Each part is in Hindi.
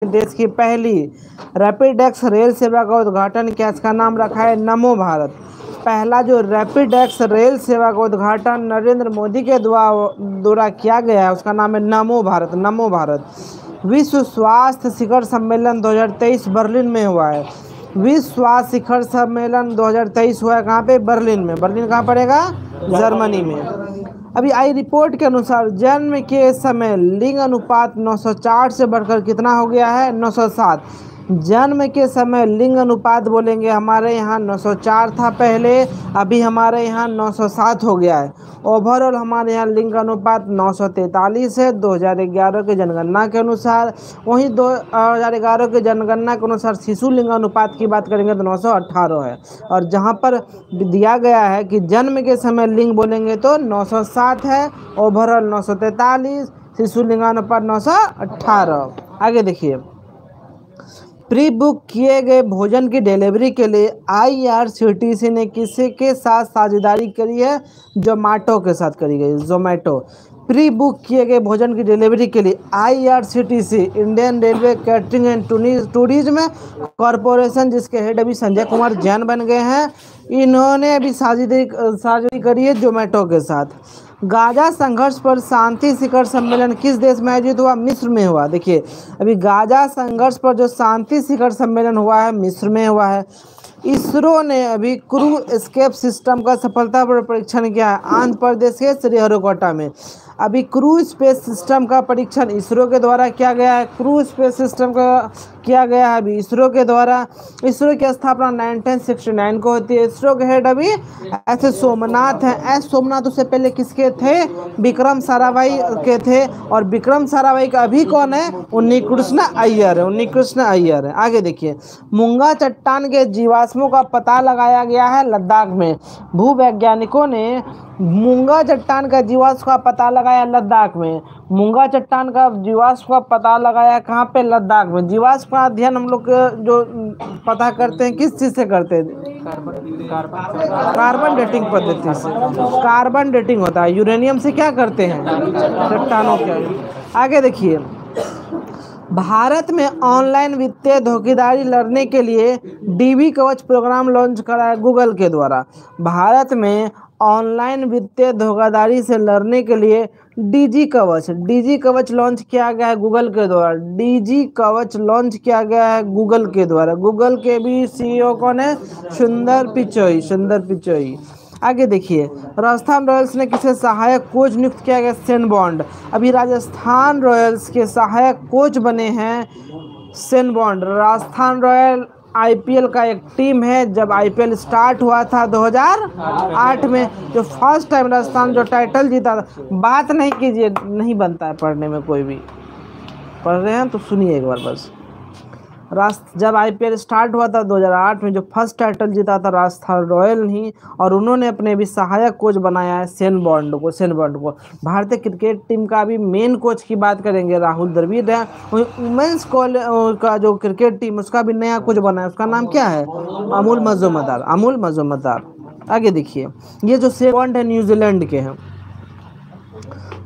देश की पहली रैपिड एक्स रेल सेवा का उद्घाटन किया, इसका नाम रखा है नमो भारत। पहला जो रैपिड एक्स रेल सेवा का उद्घाटन नरेंद्र मोदी के द्वारा किया गया है, उसका नाम है नमो भारत, नमो भारत। विश्व स्वास्थ्य शिखर सम्मेलन 2023 बर्लिन में हुआ है। विश्व स्वास्थ्य शिखर सम्मेलन 2023 हुआ है कहाँ पे? बर्लिन में। बर्लिन कहाँ पड़ेगा? जर्मनी में। अभी आई रिपोर्ट के अनुसार जन्म के समय लिंग अनुपात 904 से बढ़कर कितना हो गया है? 907। जन्म के समय लिंग अनुपात बोलेंगे हमारे यहाँ 904 था पहले, अभी हमारे यहाँ 907 हो गया है। ओवरऑल हमारे यहाँ लिंग अनुपात 943 है 2011 के जनगणना के अनुसार। वहीं 2011 के जनगणना के अनुसार शिशु लिंग अनुपात की बात करेंगे तो 918 है। और जहाँ पर दिया गया है कि जन्म के समय लिंग बोलेंगे तो 907 है, ओवरऑल 943, शिशु लिंगानुपात 918। आगे देखिए, प्री बुक किए गए भोजन की डिलीवरी के लिए IRCTC ने किसी के साथ साझेदारी करी है? जोमेटो के साथ करी गई, जोमेटो। प्री बुक किए गए भोजन की डिलीवरी के लिए IRCTC Indian railway catering and tourism corporation, जिसके हेड अभी संजय कुमार जैन बन गए हैं, इन्होंने अभी साझेदारी करी है जोमेटो के साथ। गाजा संघर्ष पर शांति शिखर सम्मेलन किस देश में आयोजित हुआ? मिस्र में हुआ। देखिए, अभी गाजा संघर्ष पर जो शांति शिखर सम्मेलन हुआ है मिस्र में हुआ है। इसरो ने अभी क्रू एस्केप सिस्टम का सफलतापूर्वक परीक्षण किया है आंध्र प्रदेश के श्रीहरिकोटा में। अभी क्रू स्पेस सिस्टम का परीक्षण इसरो के द्वारा किया गया है। क्रू स्पेस सिस्टम का किया गया है अभी इसरो के द्वारा। इसरो की स्थापना 1969 को होती है। इसरो के हेड अभी एस सोमनाथ हैं। एस सोमनाथ उससे पहले किसके थे? विक्रम साराभाई के थे। और विक्रम साराभाई का अभी कौन है? उन्नीकृष्ण अय्यर है, उन्नीकृष्ण अय्यर है। आगे देखिए, मूंगा चट्टान के जीवाश्मों का पता लगाया गया है लद्दाख में। भूवैज्ञानिकों ने मूंगा चट्टान का जीवाश्म का पता लगाया लद्दाख में। मूंगा चट्टान का जीवाश्म का पता लगाया कहाँ पे? लद्दाख में। जीवाश्म का अध्ययन हम लोग जो पता करते हैं किस चीज़ से करते हैं? कार्बन डेटिंग पद्धति से। कार्बन डेटिंग होता है। यूरेनियम से क्या करते हैं? चट्टानों के। आगे देखिए, भारत में ऑनलाइन वित्तीय धोखाधड़ी लड़ने के लिए DB कवच प्रोग्राम लॉन्च करा है गूगल के द्वारा। भारत में ऑनलाइन वित्तीय धोखाधड़ी से लड़ने के लिए DG कवच लॉन्च किया गया है गूगल के द्वारा। DG कवच लॉन्च किया गया है गूगल के द्वारा। गूगल के भी CEO कौन है? सुंदर पिचोई। आगे देखिए, राजस्थान रॉयल्स ने किसे सहायक कोच नियुक्त किया गया? Shane bond. अभी राजस्थान रॉयल्स के सहायक कोच बने हैं Shane bond. Rajasthan royal IPL का एक टीम है। जब IPL स्टार्ट हुआ था 2008 में, जो फर्स्ट टाइम राजस्थान जो टाइटल जीता था। बात नहीं कीजिए, नहीं बनता है पढ़ने में, कोई भी पढ़ रहे हैं तो सुनिए एक बार बस। जब IPL स्टार्ट हुआ था 2008 में, जो फर्स्ट टाइटल जीता था राजस्थान रॉयल ही, और उन्होंने अपने भी सहायक कोच बनाया है शेन बॉन्ड को। भारतीय क्रिकेट टीम का भी मेन कोच की बात करेंगे राहुल द्रविड़ है। वहीं वुमेंस का जो क्रिकेट टीम उसका भी नया कोच बना है, उसका नाम क्या है? अमूल मजूमदार। आगे देखिए, ये जो शेन बॉन्ड है न्यूजीलैंड के हैं।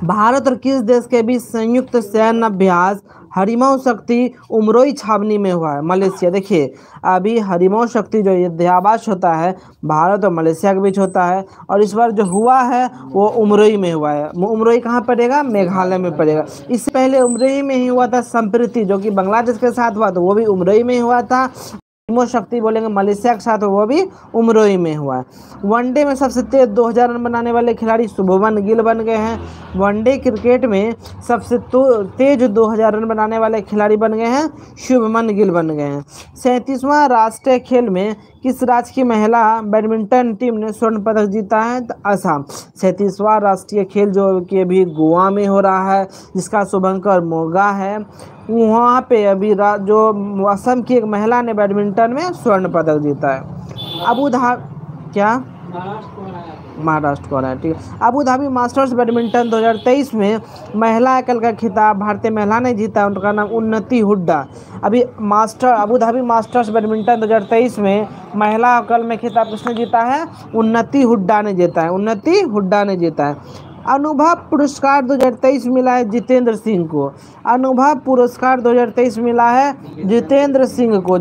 भारत और किस देश के बीच संयुक्त सैन्य अभ्यास हरिमौ शक्ति उमरोई छावनी में हुआ है? मलेशिया। देखिए, अभी हरिमौ शक्ति जो युद्धाभ्यास होता है भारत और मलेशिया के बीच होता है, और इस बार जो हुआ है वो उमरोई में हुआ है। उमरोई कहाँ पड़ेगा? मेघालय में पड़ेगा। इससे पहले उमरोई में ही हुआ था संप्रीति, जो कि बांग्लादेश के साथ हुआ, तो वो भी उमरोई में ही हुआ था। हरिमौ शक्ति बोलेंगे मलेशिया के साथ, वो भी उमरोई में हुआ है। वनडे में सबसे तेज 2000 रन बनाने वाले खिलाड़ी शुभमन गिल बन गए हैं। वनडे क्रिकेट में सबसे तेज 2000 रन बनाने वाले खिलाड़ी बन गए हैं, शुभमन गिल बन गए हैं। 37वां राष्ट्रीय खेल में किस राज्य की महिला बैडमिंटन टीम ने स्वर्ण पदक जीता है? तो असम। 37वां राष्ट्रीय खेल जो कि अभी गोवा में हो रहा है, जिसका शुभंकर मोगा है, वहाँ पे अभी जो असम की एक महिला ने बैडमिंटन में स्वर्ण पदक जीता है। अबू धाबी क्या? महाराष्ट्र को है, ठीक है। अबू धाबी मास्टर्स बैडमिंटन 2023 में महिला एकल का खिताब भारतीय महिला ने जीता, उनका नाम उन्नति हुड्डा। अभी अबू धाबी मास्टर्स बैडमिंटन 2023 में महिला एकल में खिताब किसने जीता है? उन्नति हुड्डा ने जीता है। अनुभव पुरस्कार 2023 मिला है जितेंद्र सिंह को। अनुभव पुरस्कार 2023 मिला है जितेंद्र सिंह को।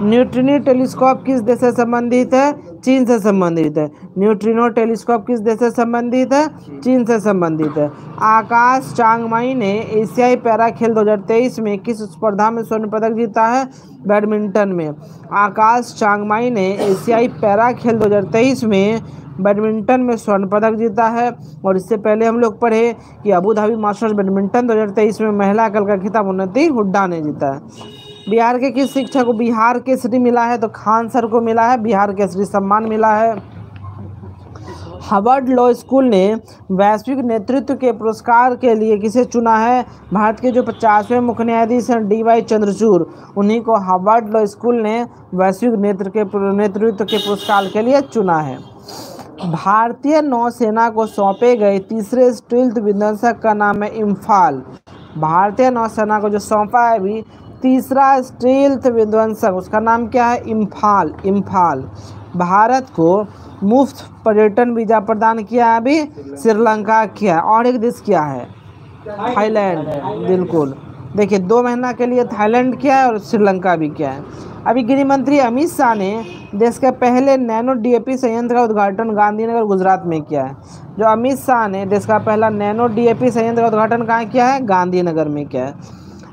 न्यूट्रिनो टेलीस्कोप किस देश से संबंधित है? चीन से संबंधित है। न्यूट्रिनो टेलीस्कोप किस देश से संबंधित है? चीन से संबंधित है। आकाश चांगमाई ने एशियाई पैरा खेल 2023 में किस स्पर्धा में स्वर्ण पदक जीता है? बैडमिंटन में। आकाश चांगमाई ने एशियाई पैरा खेल 2023 में बैडमिंटन में स्वर्ण पदक जीता है। और इससे पहले हम लोग पढ़े कि अबू धाबी मास्टर्स बैडमिंटन 2023 में महिला एकल का खिताब उन्नति हुड्डा ने जीता है। बिहार के किस शिक्षक को बिहार केसरी मिला है? तो खान सर को मिला है बिहार केसरी सम्मान मिला है। हार्वर्ड लॉ स्कूल ने वैश्विक नेतृत्व के पुरस्कार के लिए किसे चुना है? भारत के जो 50वें मुख्य न्यायाधीश हैं DY चंद्रचूड़, उन्हीं को हार्वर्ड लॉ स्कूल ने वैश्विक नेतृत्व के पुरस्कार के लिए चुना है। भारतीय नौसेना को सौंपे गए तीसरे स्टील्थ विध्वंसक का नाम है इम्फाल। भारतीय नौसेना को जो सौंपा है अभी तीसरा स्टील्थ विध्वंसक, उसका नाम क्या है? इम्फाल। भारत को मुफ्त पर्यटन वीजा प्रदान किया है अभी श्रीलंका किया है। और एक देश क्या है? थाईलैंड। बिल्कुल, देखिए 2 महीना के लिए थाईलैंड किया है और श्रीलंका भी किया है। अभी गृह मंत्री अमित शाह ने देश के पहले नैनो DAP संयंत्र का उद्घाटन गांधीनगर गुजरात में किया है। जो अमित शाह ने देश का पहला नैनो DAP संयंत्र का उद्घाटन कहाँ किया है? गांधीनगर में किया है।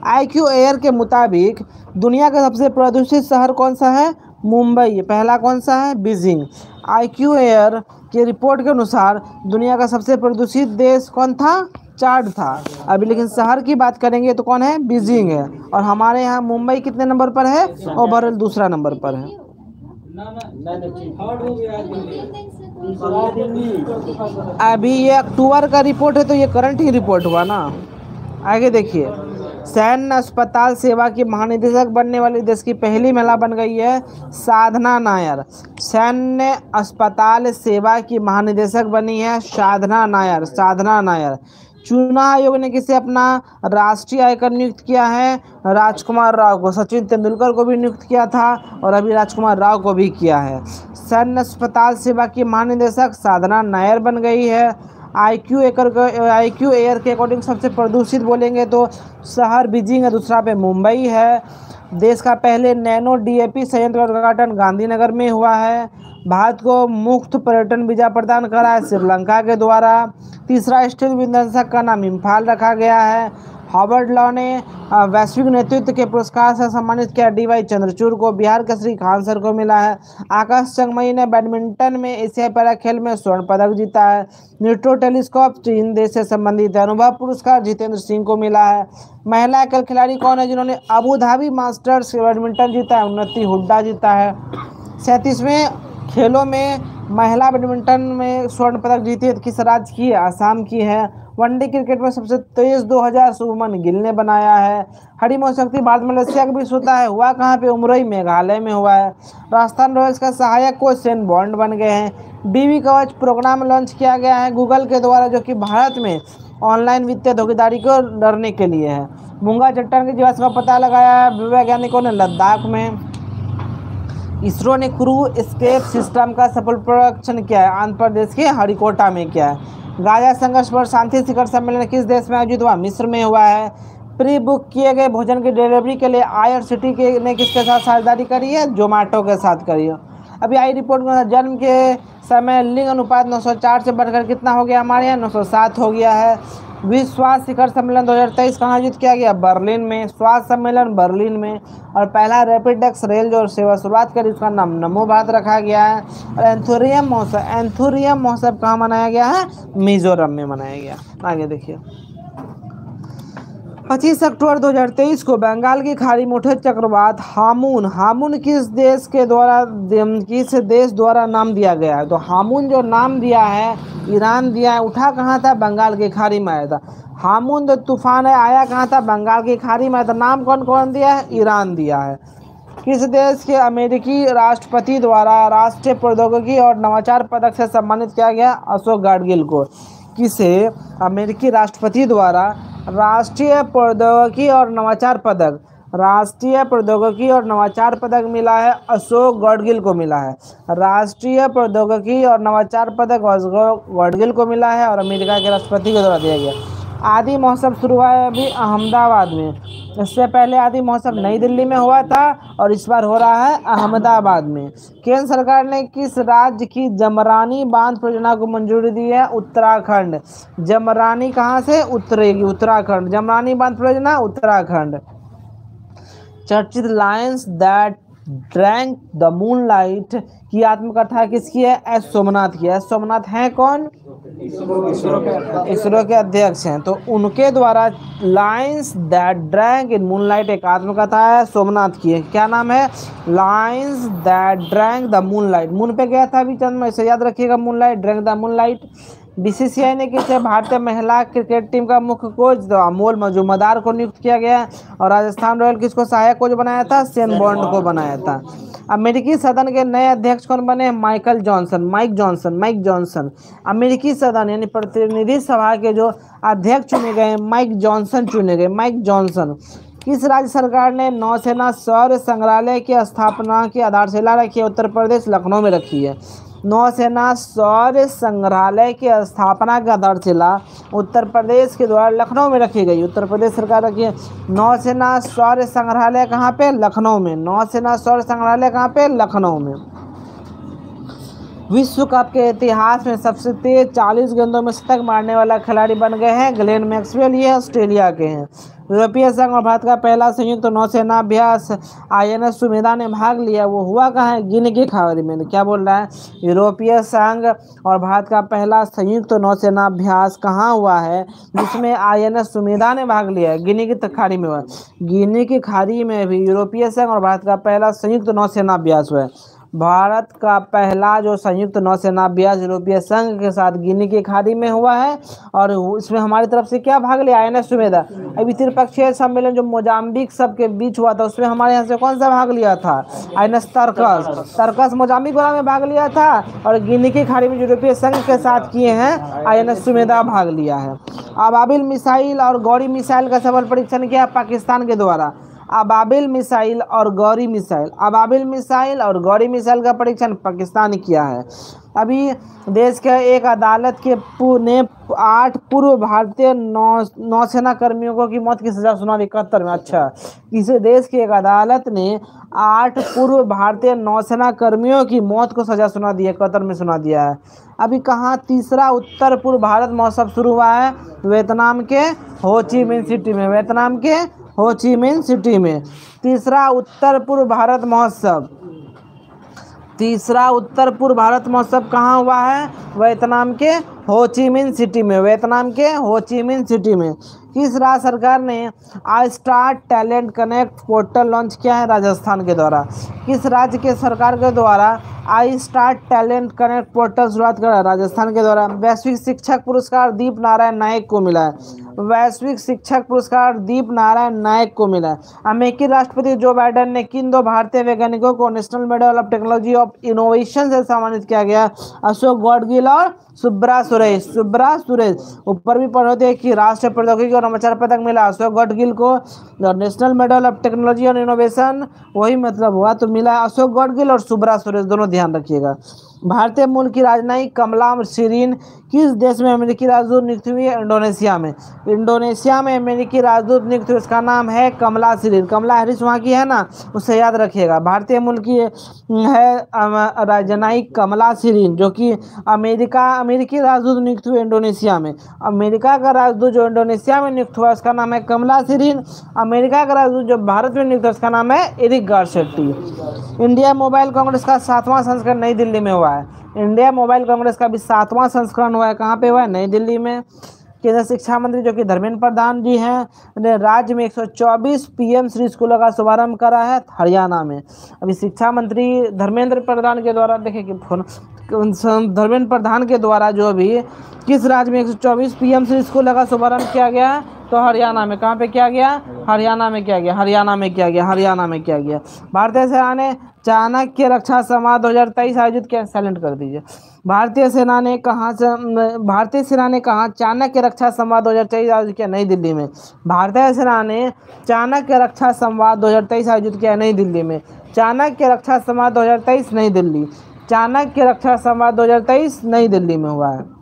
IQ एयर के मुताबिक दुनिया का सबसे प्रदूषित शहर कौन सा है? मुंबई। पहला कौन सा है? बीजिंग। IQ एयर की रिपोर्ट के अनुसार दुनिया का सबसे प्रदूषित देश कौन था? चाड था। अभी लेकिन शहर की बात करेंगे तो कौन है? बीजिंग है। और हमारे यहाँ मुंबई कितने नंबर पर है? ओवरऑल दूसरा नंबर पर है। अभी ये अक्टूबर का रिपोर्ट है तो ये करंट ही रिपोर्ट हुआ ना। आगे देखिए, सैन्य अस्पताल सेवा की महानिदेशक बनने वाली देश की पहली महिला बन गई है साधना नायर। सैन्य अस्पताल सेवा की महानिदेशक बनी है साधना नायर। चुनाव आयोग ने किसे अपना राष्ट्रीय आयकर नियुक्त किया है? राजकुमार राव को। सचिन तेंदुलकर को भी नियुक्त किया था और अभी राजकुमार राव को भी किया है। सैन्य अस्पताल सेवा की महानिदेशक साधना नायर बन गई है। IQ एयर के अकॉर्डिंग सबसे प्रदूषित बोलेंगे तो शहर बीजिंग है, दूसरा पे मुंबई है। देश का पहले नैनो DAP संयंत्र का उद्घाटन गांधीनगर में हुआ है। भारत को मुफ्त पर्यटन वीजा प्रदान करा है श्रीलंका के द्वारा। तीसरा स्टील्थ विध्वंसक का नाम इम्फाल रखा गया है। हार्वर्ड लॉ ने वैश्विक नेतृत्व के पुरस्कार से सम्मानित किया DY चंद्रचूड़ को। बिहार के श्री खान सर को मिला है। आकाश चांगमाई ने बैडमिंटन में एशियाई पैरा खेल में स्वर्ण पदक जीता है। न्यूट्रिनो टेलीस्कोप चीन देश से संबंधित है। अनुभव पुरस्कार जितेंद्र सिंह को मिला है। महिला एकल खिलाड़ी कौन है जिन्होंने अबू धाबी मास्टर्स बैडमिंटन जीता है? उन्नति हुड्डा जीता है। 37वें खेलों में महिला बैडमिंटन में स्वर्ण पदक जीती है किस राज्य की? आसाम की है। वनडे क्रिकेट में सबसे तेज 2000 शुभमन गिल ने बनाया है। हरिमोहन शक्ति भारत मलेशिया का विश्व होता है, हुआ कहाँ पे? उमरोई मेघालय में हुआ है। राजस्थान रॉयल्स का सहायक कोच शेन बॉन्ड बन गए हैं। DB कवच प्रोग्राम लॉन्च किया गया है गूगल के द्वारा, जो कि भारत में ऑनलाइन वित्तीय धोखाधड़ी को डरने के लिए है। मूंगा चट्टान के जीवाश्म का पता लगाया है वैज्ञानिकों ने लद्दाख में। इसरो ने क्रू एस्केप सिस्टम का सफल परीक्षण किया है आंध्र प्रदेश के हरिकोटा में किया है। गाजा संघर्ष पर शांति शिखर सम्मेलन किस देश में आयोजित हुआ? मिस्र में हुआ है। प्री बुक किए गए भोजन की डिलीवरी के लिए IRCTC ने किसके साथ साझेदारी करी है? जोमेटो के साथ करी है। अभी आई रिपोर्ट के अनुसार जन्म के समय लिंग अनुपात 904 से बढ़कर कितना हो गया? हमारे यहाँ 907 हो गया है। विश्व स्वास्थ्य शिखर सम्मेलन 2023 कहाँ आयोजित किया गया? बर्लिन में। स्वास्थ्य सम्मेलन बर्लिन में। और पहला रैपिड डेक्स रेल जो सेवा शुरुआत करी उसका नाम नमो भारत रखा गया है। और एंथोरियम महोत्सव कहाँ मनाया गया है? मिजोरम में मनाया गया। आगे देखिए, 25 अक्टूबर 2023 को बंगाल की खाड़ी में उठे चक्रवात हामून किस देश द्वारा नाम दिया गया है? तो हामून जो नाम दिया है ईरान दिया है। उठा कहाँ था? बंगाल की खाड़ी में आया था। हामून जो तूफान है आया कहाँ था? बंगाल की खाड़ी में आया था। नाम कौन कौन दिया है? ईरान दिया है। किस देश के अमेरिकी राष्ट्रपति द्वारा राष्ट्रीय प्रौद्योगिकी और नवाचार पदक से सम्मानित किया गया? अशोक गाडगिल को। किसे? अमेरिकी राष्ट्रपति द्वारा राष्ट्रीय प्रौद्योगिकी और नवाचार पदक राष्ट्रीय प्रौद्योगिकी और नवाचार पदक मिला है अशोक गॉडगिल को मिला है। राष्ट्रीय प्रौद्योगिकी और नवाचार पदक अशोक गॉडगिल को मिला है और अमेरिका के राष्ट्रपति के द्वारा दिया गया। आदि महोत्सव शुरू हुआ है अभी अहमदाबाद में। इससे पहले आदि महोत्सव नई दिल्ली में हुआ था और इस बार हो रहा है अहमदाबाद में। केंद्र सरकार ने किस राज्य की जमरानी बांध परियोजना को मंजूरी दी है? उत्तराखंड। जमरानी कहाँ से उतरेगी? उत्तराखंड। जमरानी बांध परियोजना उत्तराखंड। चर्चित Lions that drank the moonlight की आत्मकथा किसकी है? एस सोमनाथ की है। एस सोमनाथ हैं कौन? इसरो के अध्यक्ष हैं। तो उनके द्वारा Lions that drank in moonlight एक आत्मकथा है, सोमनाथ की है। क्या नाम है? Lions that drank the moonlight. Moon पे गया था अभी चंद में, इसे याद रखिएगा, moonlight, drank the moonlight. BCCI ने किसे भारतीय महिला क्रिकेट टीम का मुख्य कोच अमोल मजूमदार को नियुक्त किया गया और राजस्थान रॉयल किसको सहायक कोच बनाया था? शेन बॉन्ड को बनाया था। अमेरिकी सदन के नए अध्यक्ष कौन बने? Mike Johnson. अमेरिकी सदन यानी प्रतिनिधि सभा के जो अध्यक्ष चुने गए माइक जॉनसन। किस राज्य सरकार ने नौसेना शौर्य संग्रहालय की स्थापना की आधारशिला रखी है? उत्तर प्रदेश, लखनऊ में रखी है। नौसेना शौर्य संग्रहालय की स्थापना की आधारशिला उत्तर प्रदेश के द्वारा लखनऊ में रखी गई। उत्तर प्रदेश सरकार रखी है। नौसेना शौर्य संग्रहालय कहाँ पे? लखनऊ में। नौसेना शौर्य संग्रहालय कहाँ पे? लखनऊ में। विश्व कप के इतिहास में सबसे तेज 40 गेंदों में शतक मारने वाला खिलाड़ी बन गए हैं ग्लेन मैक्सवेल। ये ऑस्ट्रेलिया के हैं। यूरोपीय संघ और भारत का पहला संयुक्त नौसेना अभ्यास INS सुमेधा ने भाग लिया, वो हुआ कहाँ है? गिनी की खाड़ी में। क्या बोल रहा है? यूरोपीय संघ और भारत का पहला संयुक्त नौसेना अभ्यास कहाँ हुआ है जिसमें INS सुमेधा ने भाग लिया है? गिनी की खाड़ी में हुआ। गिनी की खाड़ी में भी यूरोपीय संघ और भारत का पहला संयुक्त नौसेना अभ्यास हुआ है। भारत का पहला जो संयुक्त नौसेना अभ्यास यूरोपीय संघ के साथ गिनी की खाड़ी में हुआ है और इसमें हमारी तरफ से क्या भाग लिया? INS सुमेधा। अभी त्रिपक्षीय सम्मेलन जो मोजाम्बिक सब के बीच हुआ था उसमें हमारे यहाँ से कौन सा भाग लिया था? INS तर्कस मोजाम्बिक वाला में भाग लिया था और गिनी की खाड़ी में यूरोपीय संघ के साथ किए हैं INS सुमेधा भाग लिया है। अबाबिल मिसाइल और गौरी मिसाइल का सफल परीक्षण किया पाकिस्तान के द्वारा। अबाबिल मिसाइल और गौरी मिसाइल का परीक्षण पाकिस्तान ने किया है। अभी देश के एक अदालत के ने 8 पूर्व भारतीय नौसेना कर्मियों की मौत की सजा सुना 71 में। अच्छा, किसी देश की एक अदालत ने 8 पूर्व भारतीय नौसेना कर्मियों की मौत को सजा सुना दी, 71 में सुना दिया है। अभी कहाँ तीसरा उत्तर पूर्व भारत महोत्सव शुरू हुआ है? वियतनाम के हो ची मिन सिटी में। तीसरा उत्तर पूर्व भारत महोत्सव कहाँ हुआ है? वियतनाम के हो ची मिन सिटी में। किस राज्य सरकार ने I start talent connect portal launch किया है? राजस्थान के द्वारा। किस राज्य के सरकार के द्वारा I start talent connect portal शुरुआत करा? राजस्थान के द्वारा। वैश्विक शिक्षक पुरस्कार दीप नारायण नायक को मिला है। अमेरिकी राष्ट्रपति जो बाइडेन ने किन 2 भारतीय वैज्ञानिकों को national medal of technology of innovation से सम्मानित किया गया? अशोक गॉडगिल और सुब्रा सुरेश। ऊपर भी पढ़ होते हैं कि राष्ट्रीय प्रौद्योगिकी और नवाचार पदक मिला अशोक गॉडगिल को और नेशनल मेडल ऑफ टेक्नोलॉजी और इनोवेशन वही मतलब हुआ, तो मिला अशोक गॉडगिल और सुब्रा सुरेश, दोनों ध्यान रखिएगा। भारतीय मूल की राजनयिक कमला शिरीन किस देश में अमेरिकी राजदूत नियुक्त हुई है? इंडोनेशिया में अमेरिकी राजदूत नियुक्त हुई, उसका नाम है कमला शिरीन। कमला हैरिस वहाँ की है ना, उसे याद रखिएगा। भारतीय मूल की है राजनयिक कमला शिरीन जो कि अमेरिकी राजदूत नियुक्त हुए इंडोनेशिया में। अमेरिका का राजदूत जो इंडोनेशिया में नियुक्त हुआ उसका नाम है कमला शिरीन। अमेरिका का राजदूत जो भारत में नियुक्त है उसका नाम है Eric Garcetti. India mobile Congress का 7वां संस्करण नई दिल्ली में हुआ है। इंडिया मोबाइल कांग्रेस का भी 7वां संस्करण हुआ है, कहाँ पे हुआ है? नई दिल्ली में। केंद्रीय शिक्षा मंत्री जो कि धर्मेंद्र प्रधान जी हैं ने राज्य में 124 PM श्री स्कूलों का शुभारंभ करा है हरियाणा में। अभी शिक्षा मंत्री धर्मेंद्र प्रधान के द्वारा देखें कि धर्मेंद्र प्रधान के द्वारा जो अभी किस राज्य में 124 पीएम स्कूल का शुभारंभ किया गया? तो हरियाणा में। कहाँ पे किया गया? हरियाणा में किया गया। हरियाणा में किया गया। हरियाणा में किया गया। भारतीय सेना ने चाणक्य रक्षा संवाद 2023 आयोजित किया। साइलेंट कर दीजिए। भारतीय सेना ने कहाँ चाणक्य रक्षा संवाद 2023 आयोजित किया? नई दिल्ली में। भारतीय सेना ने चाणक्य रक्षा संवाद 2023 आयोजित किया नई दिल्ली में। चाणक्य रक्षा संवाद 2023 नई दिल्ली। चाणक्य रक्षा संवाद 2023 नई दिल्ली में हुआ है।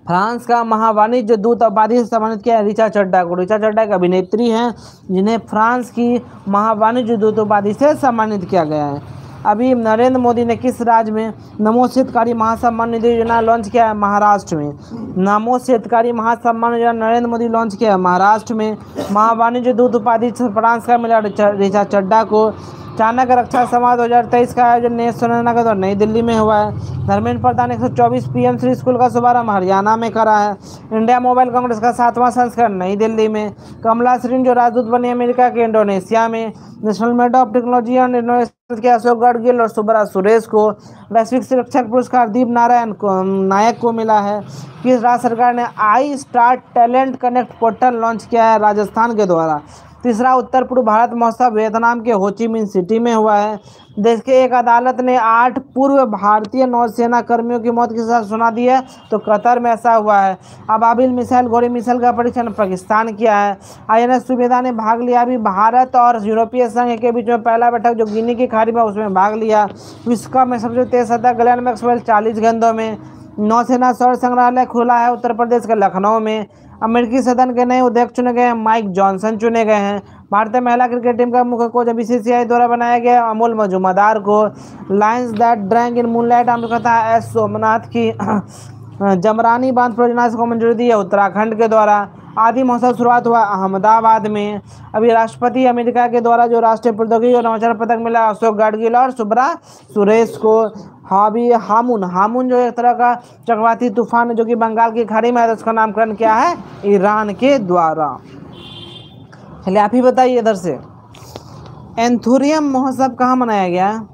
फ्रांस का महावाणिज्य दूत उपाधि से सम्मानित किया है ऋचा चड्ढा को। ऋचा चड्ढा एक अभिनेत्री हैं जिन्हें फ्रांस की महावाणिज्य दूत उपाधि से सम्मानित किया गया है। अभी नरेंद्र मोदी ने किस राज्य में नमो शेतकारी महासम्मान निधि योजना लॉन्च किया है? महाराष्ट्र में। नमो शेतकारी महासम्मान योजना नरेंद्र मोदी लॉन्च किया है महाराष्ट्र में। महावाणिज्य दूत उपाधि फ्रांस का मिला ऋचा चड्ढा को। चाणक्य रक्षा संवाद 2023 का आयोजन नेशनल नई दिल्ली में हुआ है। धर्मेंद्र प्रधान 124 पीएम स्कूल का शुभारंभ हरियाणा में करा है। इंडिया मोबाइल कांग्रेस का 7वां संस्करण नई दिल्ली में। कमला श्रीन जो राजदूत बनी अमेरिका के इंडोनेशिया में। National medal of technology and innovation के अशोक गढ़गिल और सुब्रा सुरेश को। वैश्विक शिक्षक पुरस्कार दीप नारायण नायक को मिला है। किस राज्य सरकार ने I start talent connect portal launch किया है? राजस्थान के द्वारा। तीसरा उत्तर पूर्व भारत महोत्सव वियतनाम के होची मिन सिटी में हुआ है। देश के एक अदालत ने 8 पूर्व भारतीय नौसेना कर्मियों की मौत की सजा सुना दी है। तो कतर में ऐसा हुआ है। अबाबिल मिसाइल घोड़ी मिसाइल का परीक्षण पाकिस्तान किया है। INS सुबेदा ने भाग लिया। अभी भारत और यूरोपीय संघ के बीच में पहला बैठक जो गिनी की खाड़ी में उसमें भाग लिया। विश्व कप में सबसे तेज शतक ग्लेन मैक्सवेल 40 गेंदों में। नौसेना सौर संग्रहालय खुला है उत्तर प्रदेश के लखनऊ में। अमेरिकी सदन के नए अध्यक्ष चुने गए हैं। माइक जॉनसन चुने गए हैं। भारतीय महिला क्रिकेट टीम का मुख्य कोच BCCI द्वारा बनाया गया अमोल मजुमदार को। Lions that drank in moonlight आत्मकथा S सोमनाथ की जमरानी बांध परियोजना को मंजूरी दी है उत्तराखंड के द्वारा। आदि महोत्सव शुरुआत हुआ अहमदाबाद में। अभी राष्ट्रपति अमेरिका के द्वारा जो राष्ट्रीय प्रौद्योगिकी और नवाचार पदक मिला अशोक गढ़गिल और सुब्रा सुरेश को। अभी हामुन जो एक तरह का चक्रवाती तूफान जो कि बंगाल की खाड़ी में है, उसका नामकरण क्या है? ईरान के द्वारा। चलिए आप ही बताइए इधर से। एंथोरियम महोत्सव कहाँ मनाया गया?